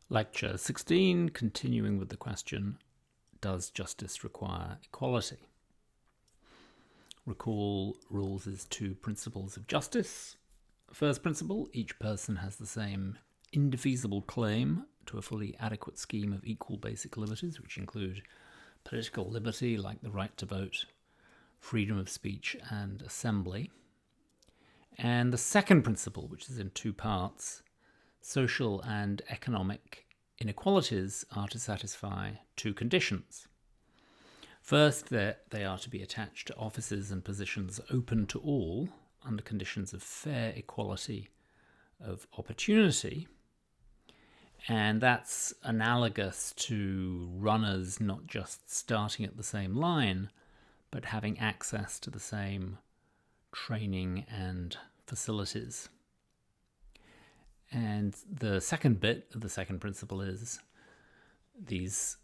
Lecture 16, continuing with the question, does justice require equality? Recall Rawls's two principles of justice. First principle, each person has the same indefeasible claim to a fully adequate scheme of equal basic liberties, which include political liberty like the right to vote, freedom of speech and assembly. And the second principle, which is in two parts, social and economic inequalities are to satisfy two conditions. First, that they are to be attached to offices and positions open to all under conditions of fair equality of opportunity. And that's analogous to runners not just starting at the same line, but having access to the same training and facilities. And the second bit of the second principle is these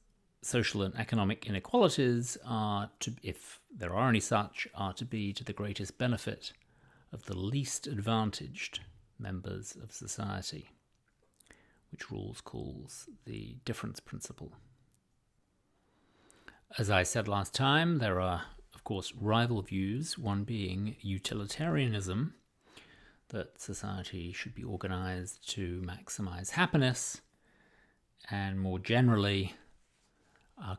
social and economic inequalities are to, if there are any such, are to be to the greatest benefit of the least advantaged members of society, which Rawls calls the difference principle. As I said last time, there are, of course, rival views, one being utilitarianism, that society should be organized to maximize happiness, and more generally,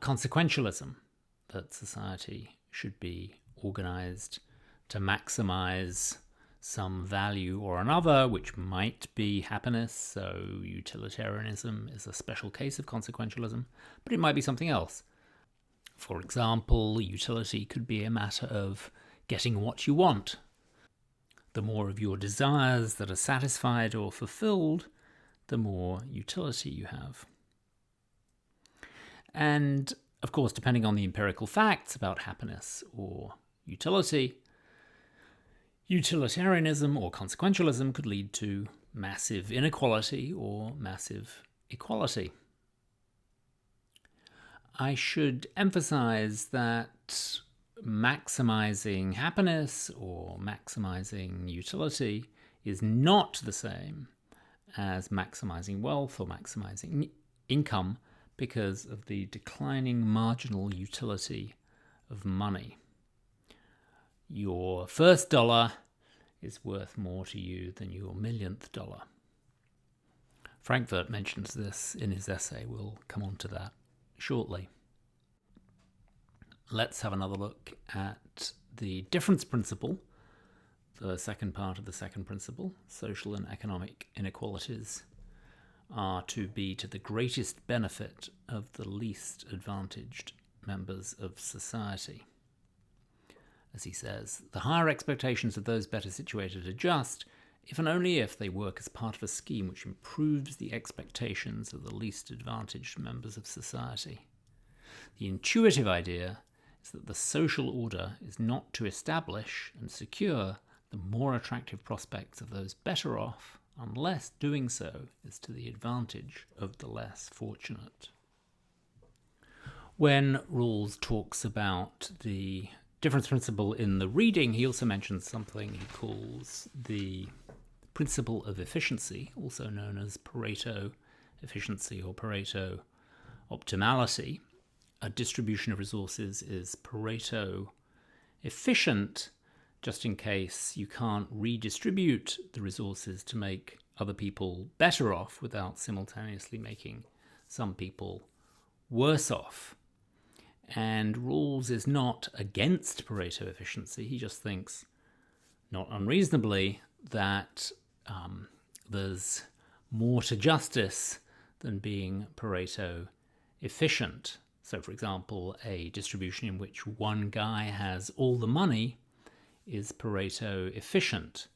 consequentialism, that society should be organized to maximize some value or another, which might be happiness. So utilitarianism is a special case of consequentialism, but it might be something else. For example, utility could be a matter of getting what you want. The more of your desires that are satisfied or fulfilled, the more utility you have. And, of course, depending on the empirical facts about happiness or utility, utilitarianism or consequentialism could lead to massive inequality or massive equality. I should emphasize that maximizing happiness or maximizing utility is not the same as maximizing wealth or maximizing income because of the declining marginal utility of money. Your first dollar is worth more to you than your millionth dollar. Frankfurt mentions this in his essay. We'll come on to that shortly. Let's have another look at the difference principle, the second part of the second principle. Social and economic inequalities are to be to the greatest benefit of the least advantaged members of society. As he says, the higher expectations of those better situated are just if and only if they work as part of a scheme which improves the expectations of the least advantaged members of society. The intuitive idea is that the social order is not to establish and secure the more attractive prospects of those better off, unless doing so is to the advantage of the less fortunate. When Rawls talks about the difference principle in the reading, he also mentions something he calls the principle of efficiency, also known as Pareto efficiency or Pareto optimality. A distribution of resources is Pareto efficient, just in case you can't redistribute the resources to make other people better off without simultaneously making some people worse off. And Rawls is not against Pareto efficiency. He just thinks, not unreasonably, that there's more to justice than being Pareto efficient. So, for example, a distribution in which one guy has all the money is Pareto efficient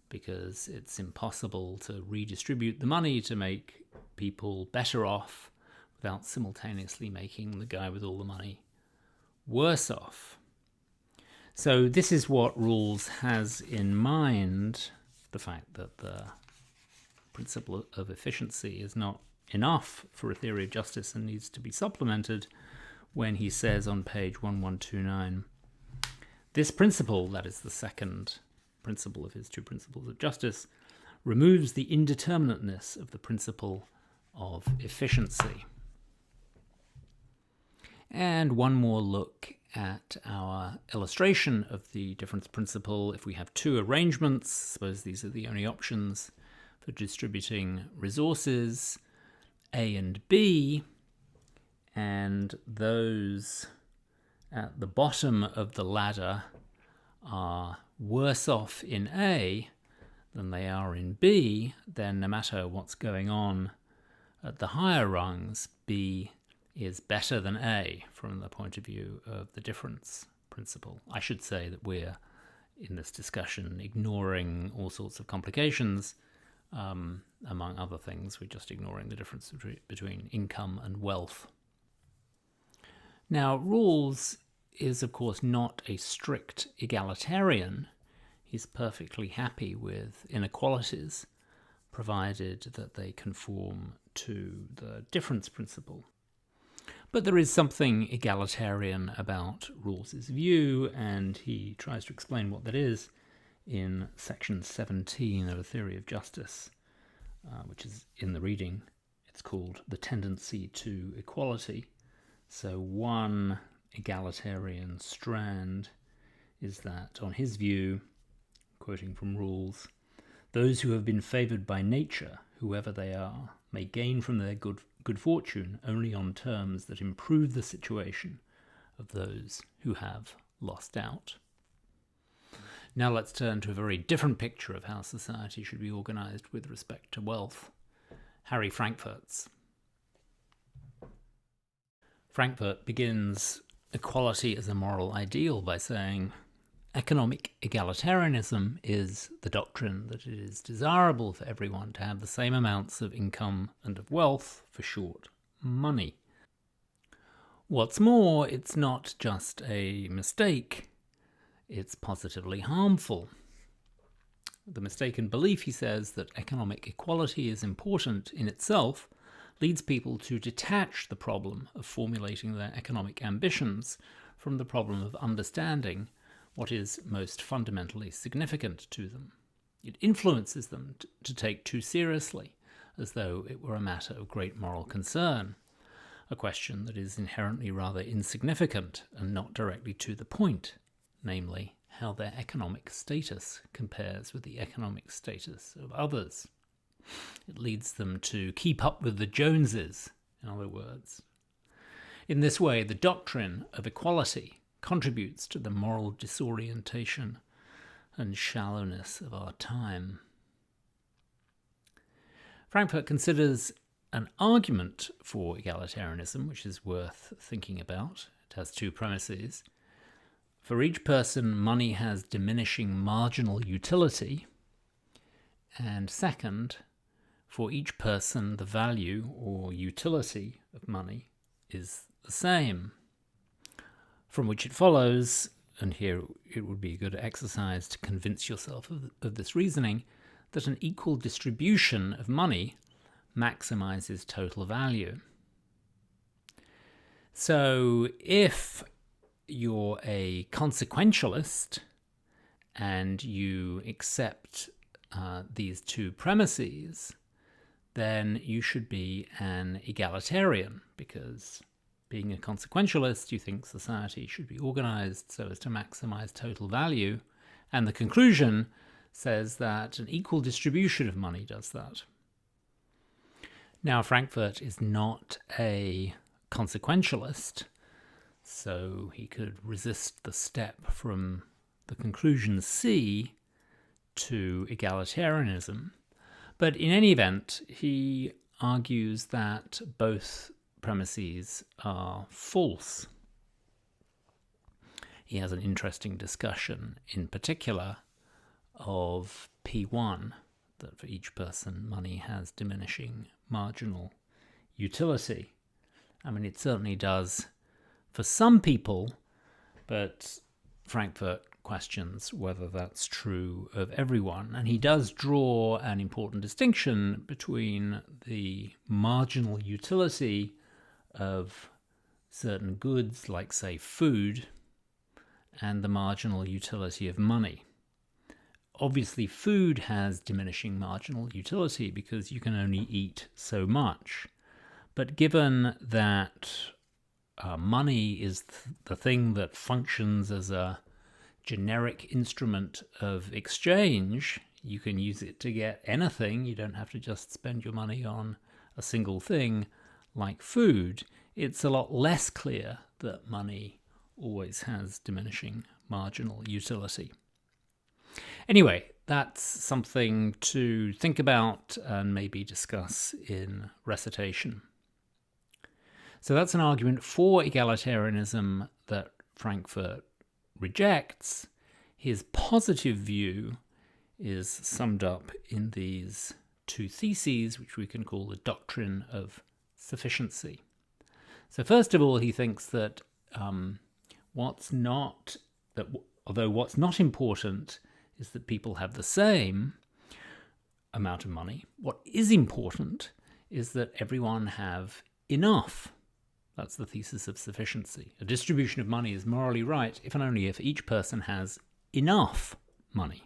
because it's impossible to redistribute the money to make people better off without simultaneously making the guy with all the money worse off. So this is what Rawls has in mind, the fact that the principle of efficiency is not enough for a theory of justice and needs to be supplemented, when he says on page 1129, this principle, that is the second principle of his two principles of justice, removes the indeterminateness of the principle of efficiency. And one more look at our illustration of the difference principle. If we have two arrangements, suppose these are the only options for distributing resources, A and B, and those at the bottom of the ladder are worse off in A than they are in B, then no matter what's going on at the higher rungs, B is better than A from the point of view of the difference principle. I should say that we're, in this discussion, ignoring all sorts of complications. Among other things, we're just ignoring the difference between income and wealth. Now, Rawls is, of course, not a strict egalitarian. He's perfectly happy with inequalities, provided that they conform to the difference principle. But there is something egalitarian about Rawls's view, and he tries to explain what that is in section 17 of A Theory of Justice, which is in the reading. It's called The Tendency to Equality. So one egalitarian strand is that, on his view, quoting from Rawls, those who have been favoured by nature, whoever they are, may gain from their good fortune only on terms that improve the situation of those who have lost out. Now let's turn to a very different picture of how society should be organised with respect to wealth. Harry Frankfurt's. Frankfurt begins equality as a moral ideal by saying, economic egalitarianism is the doctrine that it is desirable for everyone to have the same amounts of income and of wealth, for short, money. What's more, it's not just a mistake, it's positively harmful. The mistaken belief, he says, that economic equality is important in itself leads people to detach the problem of formulating their economic ambitions from the problem of understanding what is most fundamentally significant to them. It influences them to take too seriously, as though it were a matter of great moral concern, a question that is inherently rather insignificant and not directly to the point, namely how their economic status compares with the economic status of others. It leads them to keep up with the Joneses, in other words. In this way, the doctrine of equality contributes to the moral disorientation and shallowness of our time. Frankfurt considers an argument for egalitarianism, which is worth thinking about. It has two premises. For each person, money has diminishing marginal utility. And second, for each person, the value or utility of money is the same. From which it follows, and here it would be a good exercise to convince yourself of this reasoning, that an equal distribution of money maximizes total value. So if you're a consequentialist and you accept these two premises, then you should be an egalitarian, because being a consequentialist, you think society should be organized so as to maximize total value, and the conclusion says that an equal distribution of money does that. Now, Frankfurt is not a consequentialist, so he could resist the step from the conclusion C to egalitarianism. But in any event, he argues that both premises are false. He has an interesting discussion in particular of P1, that for each person money has diminishing marginal utility. I mean, it certainly does for some people, but Frankfurt questions whether that's true of everyone. And he does draw an important distinction between the marginal utility of certain goods, like, say, food, and the marginal utility of money. Obviously, food has diminishing marginal utility because you can only eat so much. But given that money is the thing that functions as a generic instrument of exchange, you can use it to get anything. You don't have to just spend your money on a single thing like food. It's a lot less clear that money always has diminishing marginal utility. Anyway, that's something to think about and maybe discuss in recitation. So that's an argument for egalitarianism that Frankfurt rejects. His positive view is summed up in these two theses, which we can call the doctrine of sufficiency. So first of all, he thinks that although what's not important is that people have the same amount of money, what is important is that everyone have enough. That's the thesis of sufficiency. A distribution of money is morally right if and only if each person has enough money.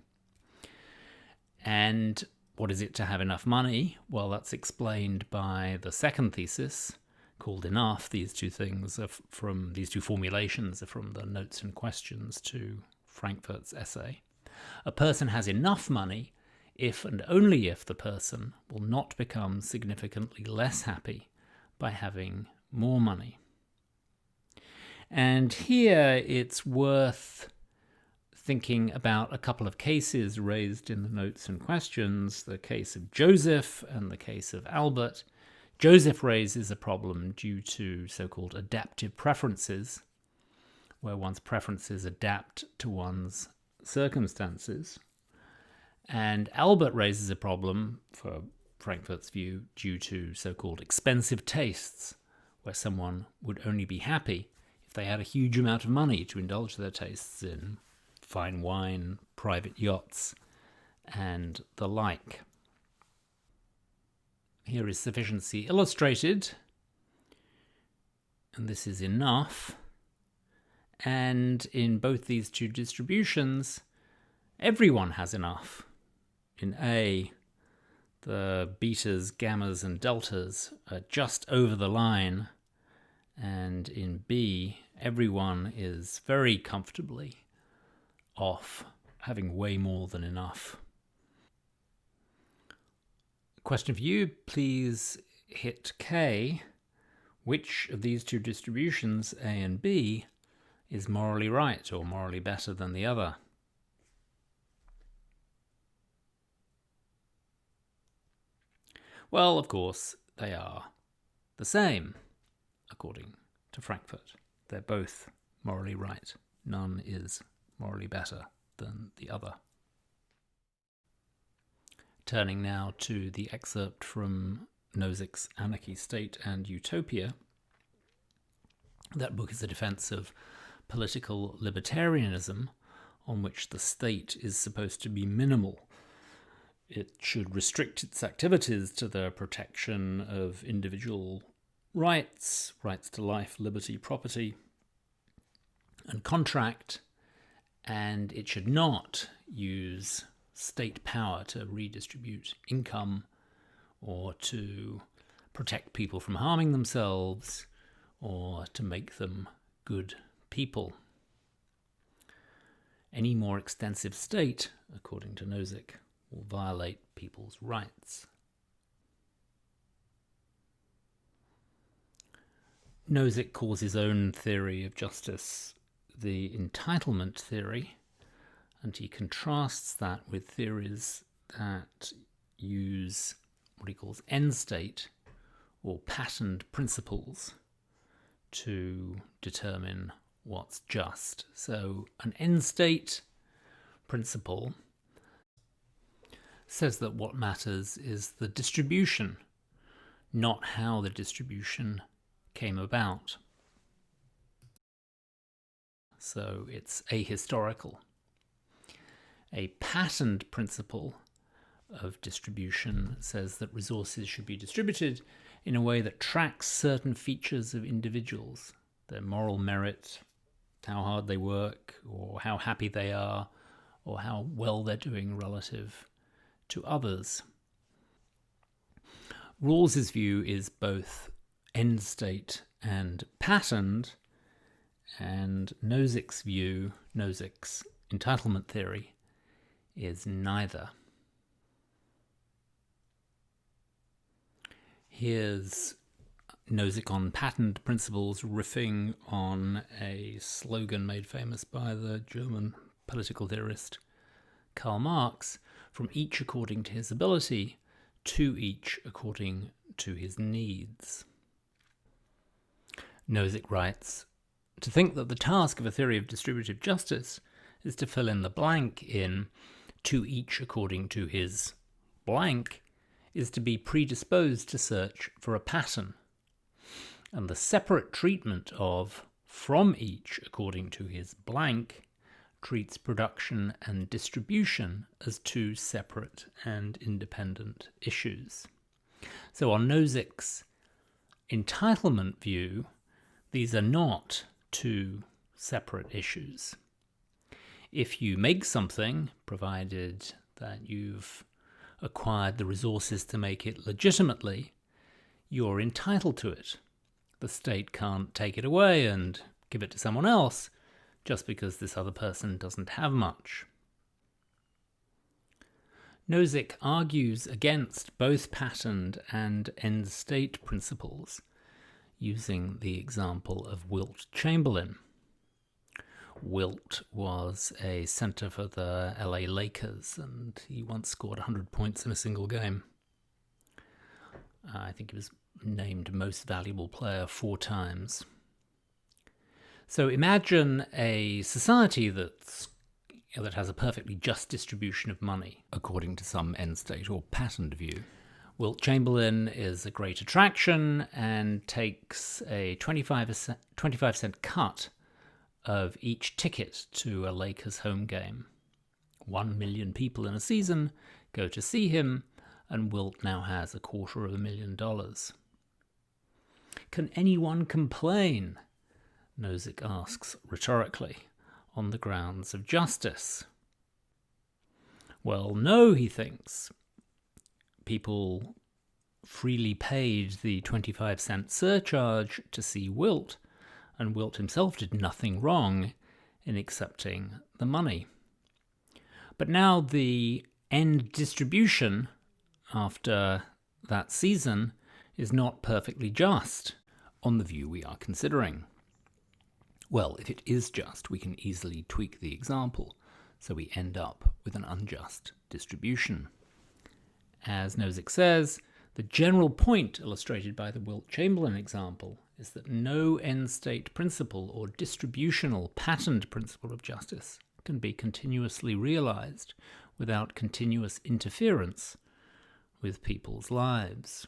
And what is it to have enough money? Well, that's explained by the second thesis, called enough. These two things are from these two formulations are from the notes and questions to Frankfurt's essay. A person has enough money if and only if the person will not become significantly less happy by having more money. And here it's worth thinking about a couple of cases raised in the notes and questions, the case of Joseph and the case of Albert. Joseph raises a problem due to so-called adaptive preferences, where one's preferences adapt to one's circumstances. And Albert raises a problem, for Frankfurt's view, due to so-called expensive tastes, where someone would only be happy if they had a huge amount of money to indulge their tastes in fine wine, private yachts, and the like. Here is sufficiency illustrated, and this is enough. And in both these two distributions, everyone has enough. In A, the betas, gammas, and deltas are just over the line, and in B, everyone is very comfortably off, having way more than enough. Question for you, please hit K. Which of these two distributions, A and B, is morally right or morally better than the other? Well, of course, they are the same, according to Frankfurt. They're both morally right. None is morally better than the other. Turning now to the excerpt from Nozick's Anarchy, State and Utopia. That book is a defense of political libertarianism, on which the state is supposed to be minimal. It should restrict its activities to the protection of individual rights, rights to life, liberty, property, and contract, and it should not use state power to redistribute income or to protect people from harming themselves or to make them good people. Any more extensive state, according to Nozick, will violate people's rights. Nozick calls his own theory of justice the entitlement theory, and he contrasts that with theories that use what he calls end state or patterned principles to determine what's just. So an end state principle says that what matters is the distribution, not how the distribution came about. So it's ahistorical. A patterned principle of distribution says that resources should be distributed in a way that tracks certain features of individuals, their moral merit, how hard they work, or how happy they are, or how well they're doing relative to others. Rawls's view is both end state and patterned, and Nozick's view, Nozick's entitlement theory, is neither. Here's Nozick on patterned principles riffing on a slogan made famous by the German political theorist Karl Marx: from each according to his ability, to each according to his needs. Nozick writes, to think that the task of a theory of distributive justice is to fill in the blank in to each according to his blank is to be predisposed to search for a pattern. And the separate treatment of from each according to his blank treats production and distribution as two separate and independent issues. So on Nozick's entitlement view, these are not two separate issues. If you make something, provided that you've acquired the resources to make it legitimately, you're entitled to it. The state can't take it away and give it to someone else just because this other person doesn't have much. Nozick argues against both patterned and end-state principles using the example of Wilt Chamberlain. Wilt was a center for the LA Lakers, and he once scored 100 points in a single game. I think he was named most valuable player 4 times. So imagine a society that has a perfectly just distribution of money, according to some end-state or patterned view. Wilt Chamberlain is a great attraction and takes a 25-cent cut of each ticket to a Lakers home game. 1 million people in a season go to see him, and Wilt now has $250,000. Can anyone complain? Nozick asks rhetorically, on the grounds of justice. Well, no, he thinks. People freely paid the 25-cent surcharge to see Wilt, and Wilt himself did nothing wrong in accepting the money. But now the end distribution after that season is not perfectly just on the view we are considering. Well, if it is just, we can easily tweak the example so we end up with an unjust distribution. As Nozick says, the general point illustrated by the Wilt Chamberlain example is that no end-state principle or distributional patterned principle of justice can be continuously realized without continuous interference with people's lives.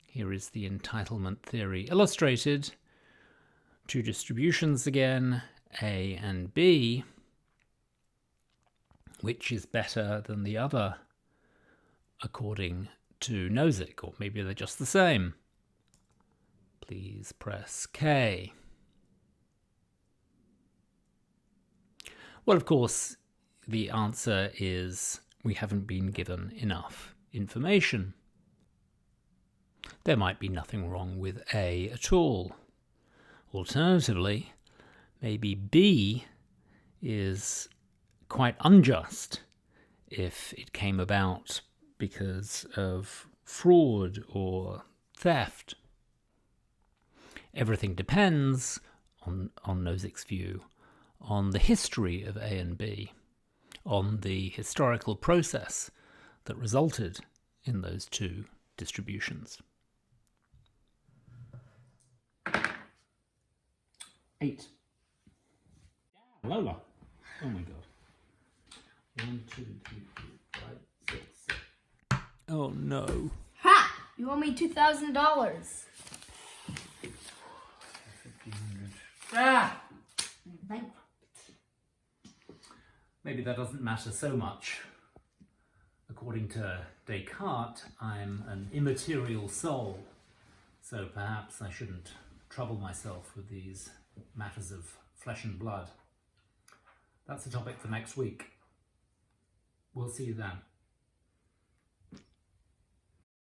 Here is the entitlement theory illustrated. 2 distributions again, A and B. Which is better than the other, according to Nozick, or maybe they're just the same. Please press K. Well, of course, the answer is we haven't been given enough information. There might be nothing wrong with A at all. Alternatively, maybe B is quite unjust if it came about because of fraud or theft. Everything depends, on Nozick's view, on the history of A and B, on the historical process that resulted in those 2 distributions. 8. Lola. Oh my god. 1, 2, 3, 4, 5, 6, 7. Oh no. Ha! You owe me $2,000. 1,500. Ah! Bankrupt. Maybe that doesn't matter so much. According to Descartes, I'm an immaterial soul, so perhaps I shouldn't trouble myself with these matters of flesh and blood. That's the topic for next week. We'll see you then.